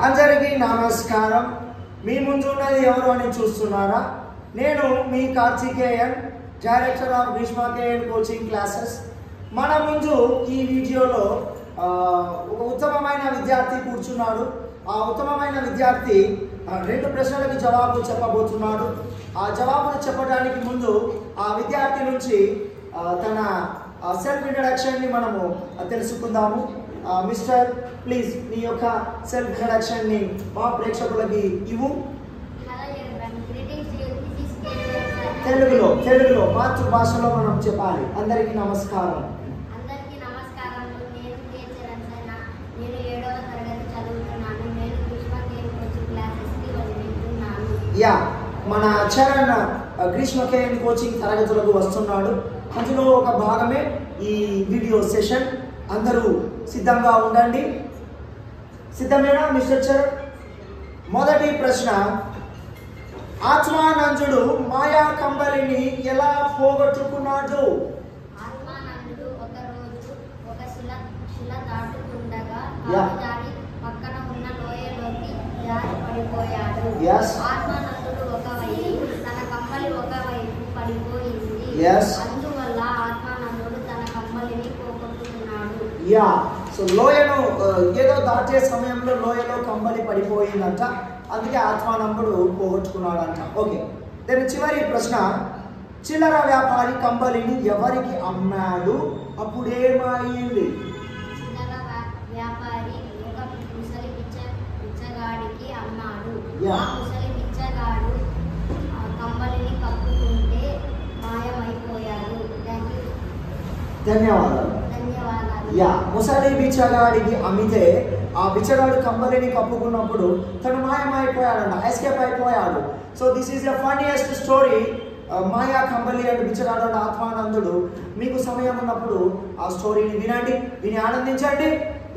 అందరికీ నమస్కారం. మీ ముందున్నది ఎవరు అని చూస్తున్నారా? నేను మీ Karthikeyan, director of Greeshma KN coaching classes. మన ముందు ఈ వీడియోలో ఒక ఉత్తమమైన విద్యార్థి కూర్చున్నాడు. ఆ ఉత్తమమైన విద్యార్థి రెండు ప్రశ్నలకు జవాబు చెప్పబోతున్నాడు. ఆ జవాబును చెప్పడానికి ముందు ఆ విద్యార్థి నుంచి తన సెల్ఫ్ ఇంట్రడక్షన్ని మనము తెలుసుకుందాము. మిస్టర్, ప్లీజ్ మీ యొక్క సెల్ఫ్ ఇంట్రడక్షన్ని మా ప్రేక్షకులకి ఇవ్వు. తెలుగులో మాతృభాషలో మనం చెప్పాలి. అందరికీ నమస్కారం. యా, మన చరణ్ గ్రీష్మ కేఎన్ కోచింగ్ తరగతులకు వస్తున్నాడు. అందులో ఒక భాగమే ఈ వీడియో సెషన్. అందరూ సిద్ధంగా ఉండండి. సిద్ధమేనా మిస్టర్ చరణ్? మొదటి ప్రశ్న, ఆత్మానందుడు మాయా కంబలిని ఎలా పోగొట్టుకున్నాడు? ఆత్మానందుడు ఒక రోజు ఒక శిల దాటుతుండగా పక్కన ఉన్న లోయలోకి జారి పడిపోయాడు. ఆత్మానందుడు ఒకవైపు, తన కమ్మలి ఒకవైపు పడిపోయింది. అందువల్ల ఆత్మానందుడు తన కమ్మలిని పోగొట్టుకున్నాడు. సో లోయను ఏదో దాటే సమయంలో లోయలో కంబలి పడిపోయిందంట, అందుకే ఆత్మానందుడు పోగొట్టుకున్నాడంట. ఓకే, దాని చివరి ప్రశ్న, చిల్లర వ్యాపారి కంబలిని ఎవరికి అమ్మాడు? అప్పుడేమైంది? చిల్లర వ్యాపారి ఒక ముసలి బిచ్చగాడికి అమ్మాడు. ఆ ముసలి బిచ్చగాడు కంబలిని కప్పుకుంటే మాయమైపోయాడు. ధన్యవాదాలు. ముసలి బిచ్చగాడికి అమ్మితే ఆ బిచ్చగాడు కంబలిని కప్పుకున్నప్పుడు తను మాయమైపోయాడంట, ఎస్కేప్ అయిపోయాడు. So this is the funniest story. మాయా కంబలి అండ్ బిచ్చగాడు అండ్ ఆత్మానందుడు. మీకు సమయం ఉన్నప్పుడు ఆ స్టోరీని వినండి, విని ఆనందించండి.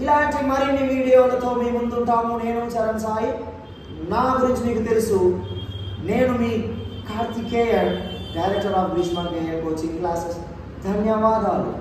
ఇలాంటి మరిన్ని వీడియోలతో మీ ముందుంటాము. నేను చరణ్ సాయి. నా గురించి మీకు తెలుసు, నేను మీ Karthikeyan, director of Greeshma KN coaching classes. ధన్యవాదాలు.